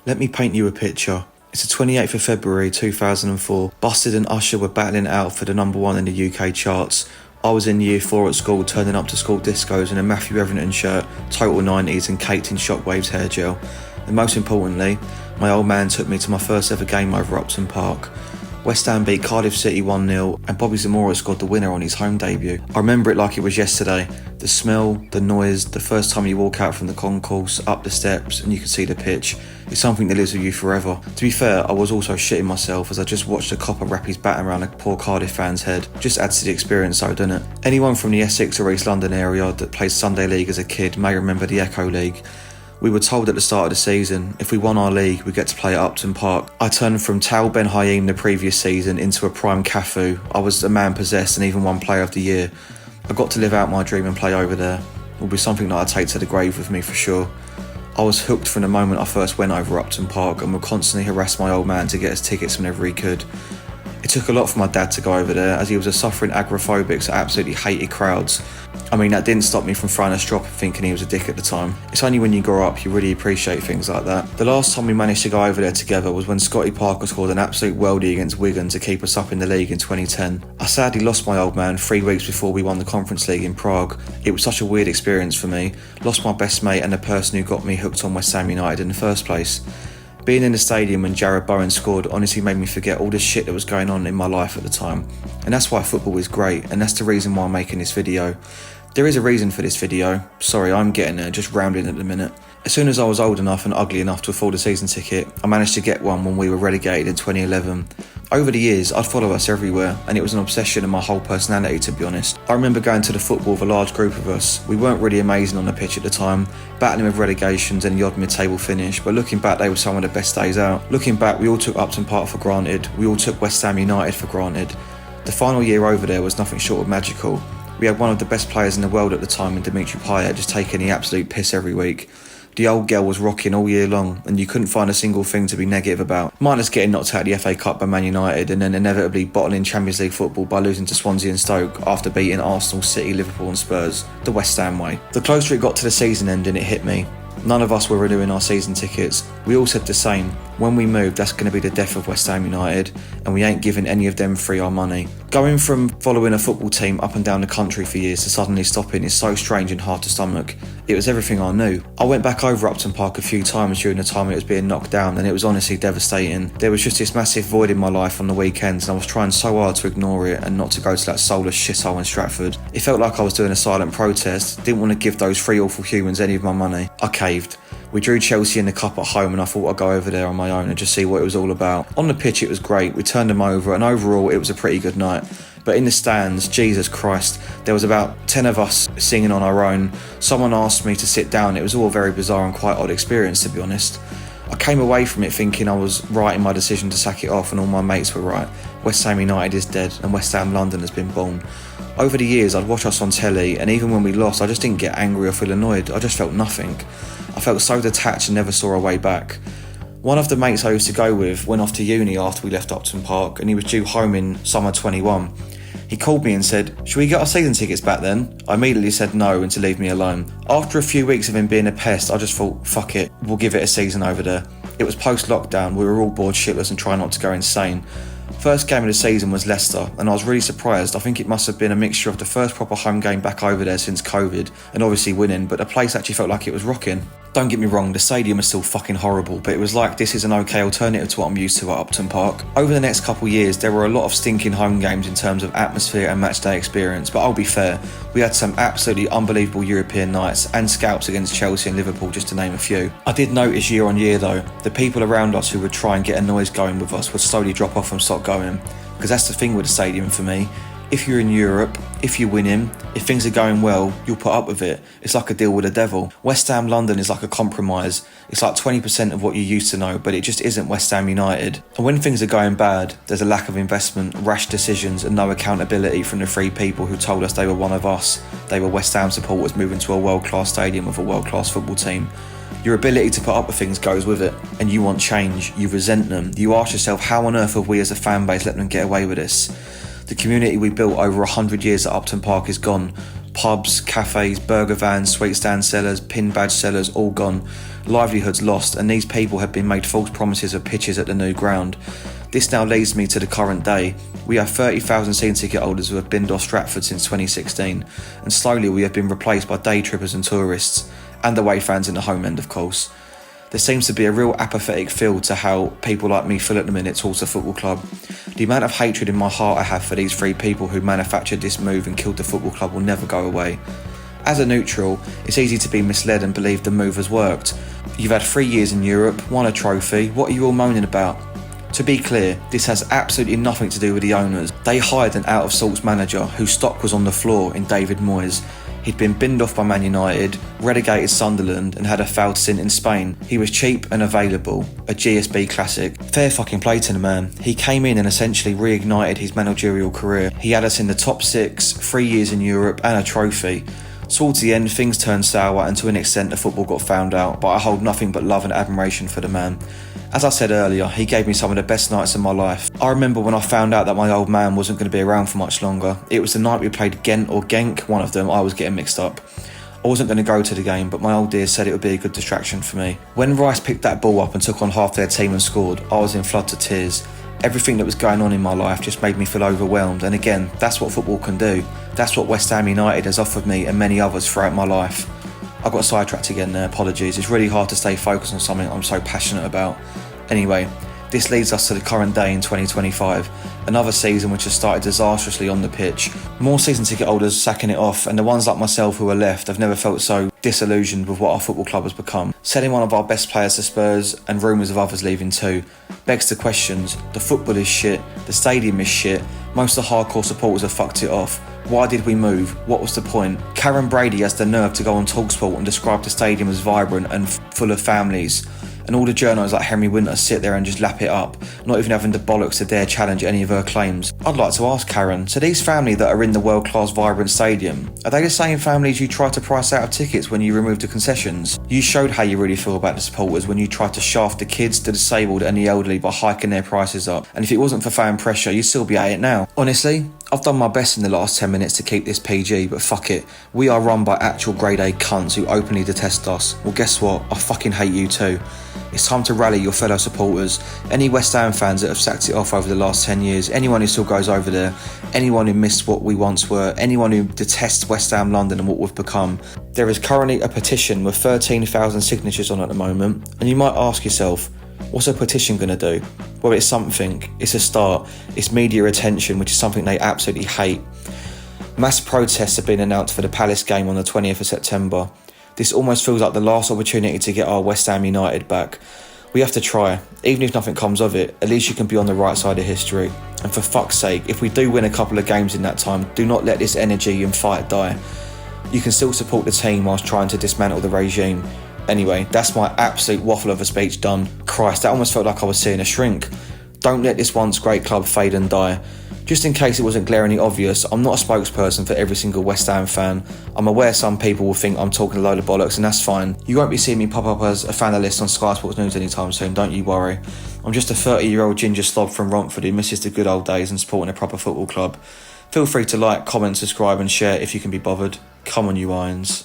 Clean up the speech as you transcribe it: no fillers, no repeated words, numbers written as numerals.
Let me paint you a picture. It's the 28th of February 2004. Busted and Usher were battling it out for the number one in the UK charts. I was in year 4 at school, turning up to school discos in a Matthew Everington shirt, total 90s and caked in Shockwave's hair gel. And most importantly, my old man took me to my first ever game over Upton Park. West Ham beat Cardiff City 1-0 and Bobby Zamora scored the winner on his home debut. I remember it like it was yesterday. The smell, the noise, the first time you walk out from the concourse, up the steps and you can see the pitch. It's something that lives with you forever. To be fair, I was also shitting myself as I just watched a copper wrap his bat around a poor Cardiff fan's head. Just adds to the experience though, doesn't it? Anyone from the Essex or East London area that played Sunday League as a kid may remember the Echo League. We were told at the start of the season, if we won our league, we'd get to play at Upton Park. I turned from Tal Ben Haim the previous season into a prime Cafu. I was a man possessed and even won Player of the Year. I got to live out my dream and play over there. It will be something that I take to the grave with me for sure. I was hooked from the moment I first went over Upton Park and would constantly harass my old man to get us tickets whenever he could. It took a lot for my dad to go over there as he was a suffering agoraphobic that absolutely hated crowds. I mean, that didn't stop me from throwing a strop and thinking he was a dick at the time. It's only when you grow up you really appreciate things like that. The last time we managed to go over there together was when Scotty Parker scored an absolute worldie against Wigan to keep us up in the league in 2010. I sadly lost my old man 3 weeks before we won the Conference League in Prague. It was such a weird experience for me. Lost my best mate and the person who got me hooked on West Ham United in the first place. Being in the stadium when Jared Bowen scored honestly made me forget all the shit that was going on in my life at the time. And that's why football is great, and that's the reason why I'm making this video. There is a reason for this video. Sorry, I'm getting there, just rambling at the minute. As soon as I was old enough and ugly enough to afford a season ticket, I managed to get one when we were relegated in 2011. Over the years, I'd follow us everywhere, and it was an obsession of my whole personality, to be honest. I remember going to the football with a large group of us. We weren't really amazing on the pitch at the time, battling with relegations and the odd mid-table finish, but looking back, they were some of the best days out. Looking back, we all took Upton Park for granted. We all took West Ham United for granted. The final year over there was nothing short of magical. We had one of the best players in the world at the time in Dimitri Payet, just taking the absolute piss every week. The old girl was rocking all year long and you couldn't find a single thing to be negative about. Minus getting knocked out of the FA Cup by Man United and then inevitably bottling Champions League football by losing to Swansea and Stoke after beating Arsenal, City, Liverpool and Spurs, the West Ham way. The closer it got to the season ending, it hit me. None of us were renewing our season tickets. We all said the same. When we move, that's going to be the death of West Ham United, and we ain't giving any of them free our money. Going from following a football team up and down the country for years to suddenly stopping is so strange and hard to stomach. It was everything I knew. I went back over Upton Park a few times during the time it was being knocked down, and it was honestly devastating. There was just this massive void in my life on the weekends, and I was trying so hard to ignore it and not to go to that soulless shithole in Stratford. It felt like I was doing a silent protest. Didn't want to give those three awful humans any of my money. I caved. We drew Chelsea in the cup at home and I thought I'd go over there on my own and just see what it was all about. On the pitch it was great, we turned them over and overall it was a pretty good night. But in the stands, Jesus Christ, there was about 10 of us singing on our own. Someone asked me to sit down. It was all a very bizarre and quite odd experience, to be honest. I came away from it thinking I was right in my decision to sack it off and all my mates were right. West Ham United is dead and West Ham London has been born. Over the years I'd watch us on telly and even when we lost I just didn't get angry or feel annoyed, I just felt nothing. I felt so detached and never saw a way back. One of the mates I used to go with went off to uni after we left Upton Park and he was due home in summer 21. He called me and said, "Should we get our season tickets back then?" I immediately said no and to leave me alone. After a few weeks of him being a pest, I just thought, fuck it, we'll give it a season over there. It was post-lockdown, we were all bored shitless and trying not to go insane. First game of the season was Leicester and I was really surprised. I think it must have been a mixture of the first proper home game back over there since COVID and obviously winning, but the place actually felt like it was rocking. Don't get me wrong, the stadium is still fucking horrible, but it was like this is an okay alternative to what I'm used to at Upton Park. Over the next couple of years, there were a lot of stinking home games in terms of atmosphere and matchday experience, but I'll be fair, we had some absolutely unbelievable European nights and scalps against Chelsea and Liverpool, just to name a few. I did notice year on year though, the people around us who would try and get a noise going with us would slowly drop off and stop going, because that's the thing with the stadium for me. If you're in Europe, if you're winning, if things are going well, you'll put up with it. It's like a deal with the devil. West Ham London is like a compromise. It's like 20% of what you used to know, but it just isn't West Ham United. And when things are going bad, there's a lack of investment, rash decisions and no accountability from the three people who told us they were one of us. They were West Ham supporters moving to a world-class stadium with a world-class football team. Your ability to put up with things goes with it, and you want change, you resent them. You ask yourself, how on earth have we as a fan base let them get away with this? The community we built over 100 years at Upton Park is gone. Pubs, cafes, burger vans, sweet stand sellers, pin badge sellers, all gone. Livelihoods lost, and these people have been made false promises of pitches at the new ground. This now leads me to the current day. We have 30,000 season ticket holders who have binned off Stratford since 2016, and slowly we have been replaced by day trippers and tourists, and away fans in the home end, of course. There seems to be a real apathetic feel to how people like me feel at the minute towards the football club. The amount of hatred in my heart I have for these three people who manufactured this move and killed the football club will never go away. As a neutral, it's easy to be misled and believe the move has worked. You've had 3 years in Europe, won a trophy, what are you all moaning about? To be clear, this has absolutely nothing to do with the owners. They hired an out-of-sorts manager whose stock was on the floor in David Moyes. He'd been binned off by Man United, relegated Sunderland and had a fouled stint in Spain. He was cheap and available, a GSB classic. Fair fucking play to the man. He came in and essentially reignited his managerial career. He had us in the top 6, 3 years in Europe and a trophy. Towards the end, things turned sour and to an extent the football got found out, but I hold nothing but love and admiration for the man. As I said earlier, he gave me some of the best nights of my life. I remember when I found out that my old man wasn't going to be around for much longer. It was the night we played Ghent or Genk, one of them, I was getting mixed up. I wasn't going to go to the game, but my old dear said it would be a good distraction for me. When Rice picked that ball up and took on half their team and scored, I was in floods of tears. Everything that was going on in my life just made me feel overwhelmed, and again, that's what football can do. That's what West Ham United has offered me and many others throughout my life. I got sidetracked again there, apologies. It's really hard to stay focused on something I'm so passionate about. Anyway, this leads us to the current day in 2025, another season which has started disastrously on the pitch. More season ticket holders sacking it off, and the ones like myself who are left have never felt so disillusioned with what our football club has become. Selling one of our best players to Spurs and rumours of others leaving too begs the questions. The football is shit, the stadium is shit, most of the hardcore supporters have fucked it off. Why did we move? What was the point? Karen Brady has the nerve to go on TalkSport and describe the stadium as vibrant and full of families. And all the journalists like Henry Winter sit there and just lap it up, not even having the bollocks to dare challenge any of her claims. I'd like to ask Karen, so these families that are in the world-class vibrant stadium, are they the same families you tried to price out of tickets when you removed the concessions? You showed how you really feel about the supporters when you tried to shaft the kids, the disabled and the elderly by hiking their prices up. And if it wasn't for fan pressure, you'd still be at it now. Honestly, I've done my best in the last 10 minutes to keep this PG, but fuck it. We are run by actual grade A cunts who openly detest us. Well, guess what? I fucking hate you too. It's time to rally your fellow supporters. Any West Ham fans that have sacked it off over the last 10 years, anyone who still goes over there, anyone who missed what we once were, anyone who detests West Ham London and what we've become. There is currently a petition with 13,000 signatures on at the moment, and you might ask yourself, what's a petition going to do? Well, it's something. It's a start. It's media attention, which is something they absolutely hate. Mass protests have been announced for the Palace game on the 20th of September. This almost feels like the last opportunity to get our West Ham United back. We have to try. Even if nothing comes of it, at least you can be on the right side of history. And for fuck's sake, if we do win a couple of games in that time, do not let this energy and fight die. You can still support the team whilst trying to dismantle the regime. Anyway, that's my absolute waffle of a speech done. Christ, that almost felt like I was seeing a shrink. Don't let this once great club fade and die. Just in case it wasn't glaringly obvious, I'm not a spokesperson for every single West Ham fan. I'm aware some people will think I'm talking a load of bollocks, and that's fine. You won't be seeing me pop up as a fanalist on Sky Sports News anytime soon, don't you worry. I'm just a 30-year-old ginger slob from Romford who misses the good old days and supporting a proper football club. Feel free to like, comment, subscribe and share if you can be bothered. Come on, you irons.